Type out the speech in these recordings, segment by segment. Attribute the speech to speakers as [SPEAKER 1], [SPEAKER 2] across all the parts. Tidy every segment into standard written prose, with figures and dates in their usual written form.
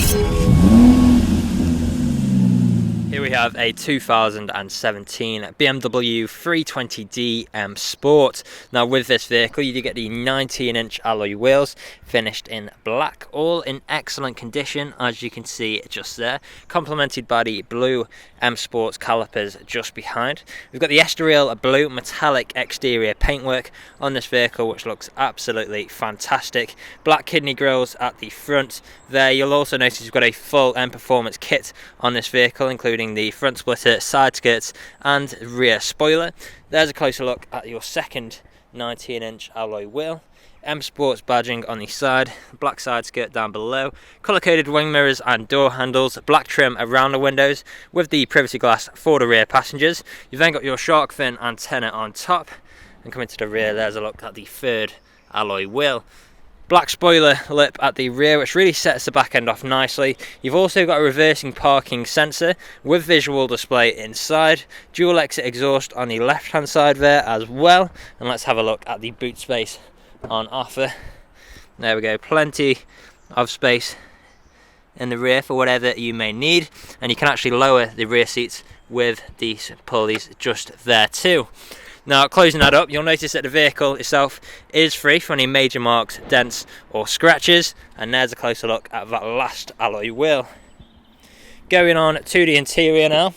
[SPEAKER 1] Here we have a 2017 BMW 320d M Sport. Now with this vehicle you do get the 19-inch alloy wheels finished in black, all in excellent condition as you can see just there, complemented by the blue M Sports calipers just behind. We've got the Estoril blue metallic exterior paintwork on this vehicle, which looks absolutely fantastic. Black kidney grills at the front there. You'll also notice you've got a full M Performance kit on this vehicle, including the front splitter, side skirts and rear spoiler. There's a closer look at your second 19-inch alloy wheel. M Sports badging on the side, black side skirt down below, colour-coded wing mirrors and door handles, black trim around the windows with the privacy glass for the rear passengers. You've then got your shark fin antenna on top, and coming to the rear there's a look at the third alloy wheel. Black spoiler lip at the rear, which really sets the back end off nicely. You've also got a reversing parking sensor with visual display inside. Dual exit exhaust on the left hand side there as well. And let's have a look at the boot space on offer. There we go, plenty of space in the rear for whatever you may need. And you can actually lower the rear seats with these pulleys just there too. Now, closing that up, you'll notice that the vehicle itself is free from any major marks, dents or scratches, and there's a closer look at that last alloy wheel. Going on to the interior now.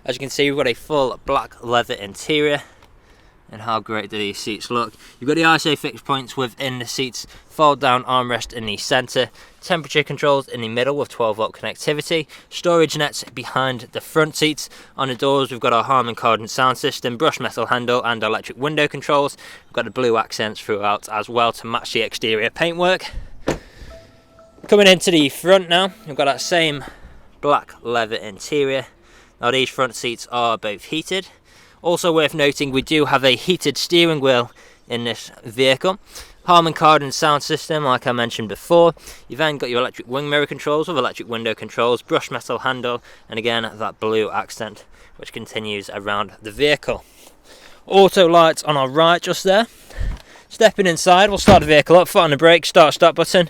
[SPEAKER 1] As you can see, we've got a full black leather interior, and how great do these seats look. You've got the ISO fixed points within the seats, fold down armrest in the centre, temperature controls in the middle with 12-volt connectivity, storage nets behind the front seats. On the doors we've got our Harman Kardon sound system, brushed metal handle and electric window controls. We've got the blue accents throughout as well to match the exterior paintwork. Coming into the front now, we've got that same black leather interior. Now these front seats are both heated. Also worth noting, we do have a heated steering wheel in this vehicle. Harman Kardon sound system, like I mentioned before. You've then got your electric wing mirror controls with electric window controls, brushed metal handle, and again that blue accent which continues around the vehicle. Auto lights on our right just there. Stepping inside, we'll start the vehicle up, foot on the brake, start button,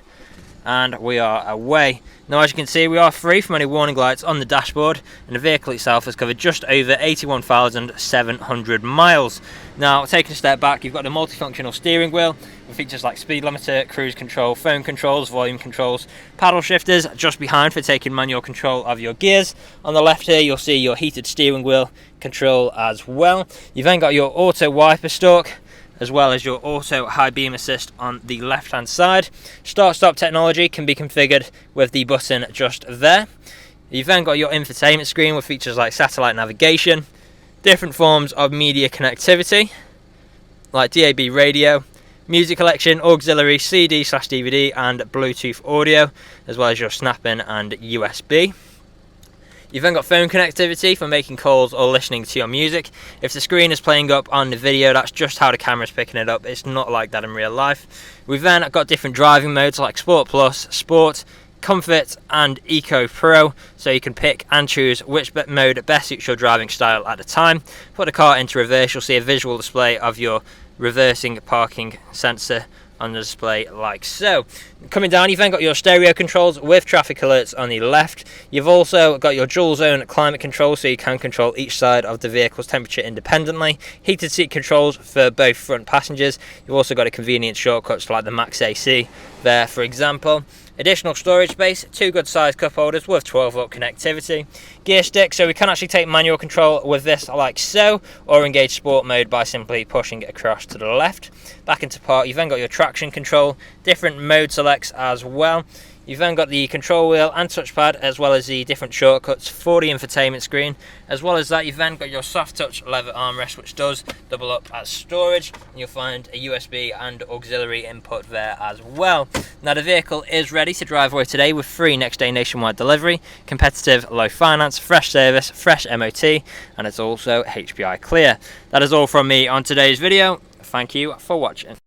[SPEAKER 1] and we are away. Now as you can see, we are free from any warning lights on the dashboard, and the vehicle itself has covered just over 81,700 miles. Now taking a step back, you've got the multifunctional steering wheel with features like speed limiter, cruise control, phone controls, volume controls, paddle shifters just behind for taking manual control of your gears. On the left here you'll see your heated steering wheel control as well. You've then got your auto wiper stalk, as well as your auto high beam assist on the left hand side. Start stop technology can be configured with the button just there. You've then got your infotainment screen with features like satellite navigation, different forms of media connectivity like DAB radio, music collection, auxiliary CD/DVD and Bluetooth audio, as well as your snap-in and USB. You've then got phone connectivity for making calls or listening to your music. If the screen is playing up on the video, that's just how the camera's picking it up. It's not like that in real life. We've then got different driving modes like Sport Plus, Sport, Comfort and Eco Pro, so you can pick and choose which mode best suits your driving style at the time. Put the car into reverse, you'll see a visual display of your reversing parking sensor on the display like so. Coming down, you've then got your stereo controls with traffic alerts on the left. You've also got your dual zone climate control, so you can control each side of the vehicle's temperature independently. Heated seat controls for both front passengers. You've also got a convenient shortcuts like the Max AC there, for example. Additional storage space, 2 good sized cup holders with 12-volt connectivity. Gear stick, so we can actually take manual control with this like so, or engage sport mode by simply pushing it across to the left. Back into park, you've then got your traction control, different mode selects as well. You've then got the control wheel and touchpad, as well as the different shortcuts for the infotainment screen. As well as that, you've then got your soft touch leather armrest, which does double up as storage. And you'll find a USB and auxiliary input there as well. Now the vehicle is ready to drive away today with free next day nationwide delivery, competitive low finance, fresh service, fresh MOT, and it's also HPI clear. That is all from me on today's video. Thank you for watching.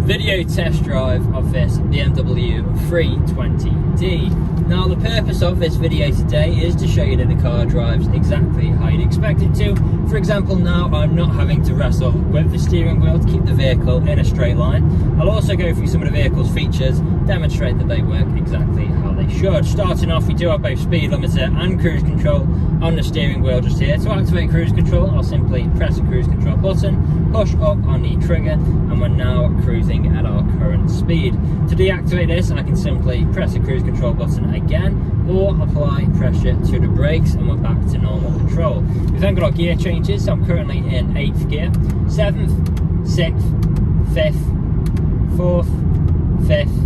[SPEAKER 1] video test drive of this BMW 320d. Now the purpose of this video today is to show you that the car drives exactly how you'd expect it to. For example, now I'm not having to wrestle with the steering wheel to keep the vehicle in a straight line. I'll also go through some of the vehicle's features, demonstrate that they work exactly how they should. Starting off, we do have both speed limiter and cruise control on the steering wheel just here. To activate cruise control, I'll simply press the cruise control button, push up on the trigger, and we're now cruising at our current speed. To deactivate this, I can simply press the cruise control button again, or apply pressure to the brakes, and we're back to normal control. We've then got our gear changes, so I'm currently in 8th gear, 7th, 6th, 5th, 4th, 5th,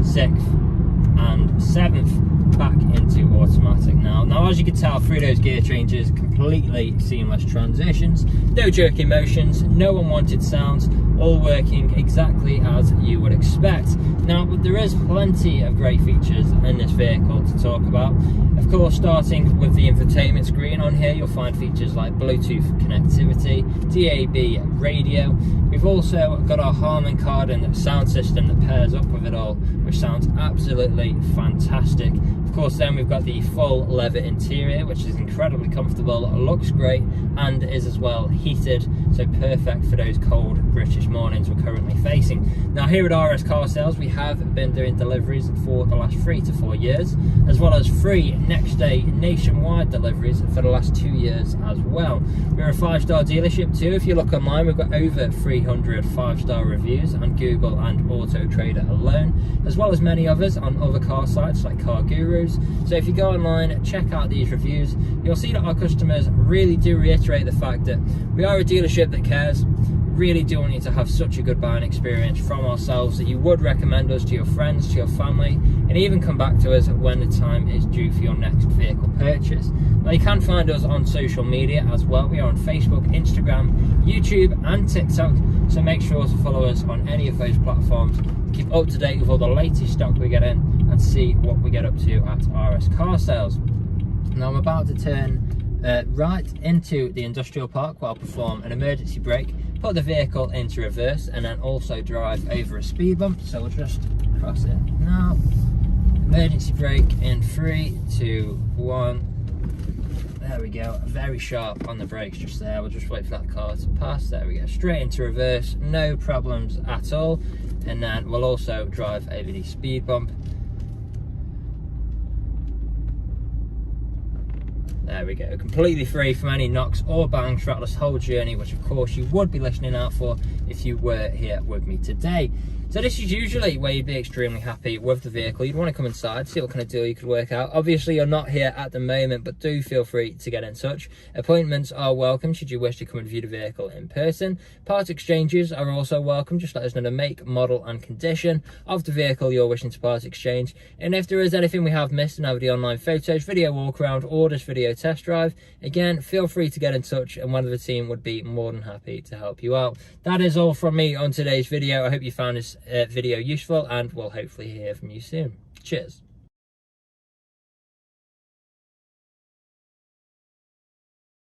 [SPEAKER 1] 6th, and 7th. Back into automatic now. Now, as you can tell through those gear changes, completely seamless transitions, no jerky motions, no unwanted sounds, all working exactly as you would expect. Now, but there is plenty of great features in this vehicle to talk about. Of course, starting with the infotainment screen on here, you'll find features like Bluetooth connectivity, DAB radio. We've also got our Harman Kardon sound system that pairs up with it all, which sounds absolutely fantastic. Of course, then we've got the full leather interior, which is incredibly comfortable, looks great, and is as well heated, so perfect for those cold British mornings we're currently facing. Now, here at RS Car Sales, we have been doing deliveries for the last 3 to 4 years, as well as free next day nationwide deliveries for the last 2 years as well. We're a 5-star dealership too. If you look online, we've got over 300 5-star reviews on Google and Autotrader alone, as well as many others on other car sites like Car Gurus. So if you go online, check out these reviews, you'll see that our customers really do reiterate the fact that we are a dealership that cares. Really do want you to have such a good buying experience from ourselves that you would recommend us to your friends, to your family, and even come back to us when the time is due for your next vehicle purchase. Now, you can find us on social media as well. We are on Facebook, Instagram, YouTube and TikTok, so make sure to follow us on any of those platforms. Keep up to date with all the latest stock we get in and see what we get up to at RS Car Sales. Now, I'm about to turn right into the industrial park where I'll perform an emergency brake, put the vehicle into reverse, and then also drive over a speed bump. So we'll just cross it now. Emergency brake in 3, 2, 1. There we go. Very sharp on the brakes just there. We'll just wait for that car to pass. There we go. Straight into reverse. No problems at all. And then we'll also drive over the speed bump. There we go, completely free from any knocks or bangs throughout this whole journey, which of course you would be listening out for if you were here with me today. So this is usually where you'd be extremely happy with the vehicle. You'd want to come inside, see what kind of deal you could work out. Obviously, you're not here at the moment, but do feel free to get in touch. Appointments are welcome should you wish to come and view the vehicle in person. Part exchanges are also welcome. Just let us know the make, model and condition of the vehicle you're wishing to part exchange. And if there is anything we have missed in either the online photos, video walk around or this video test drive, again, feel free to get in touch and one of the team would be more than happy to help you out. That is all from me on today's video. I hope you found this video useful, and we'll hopefully hear from you soon. Cheers.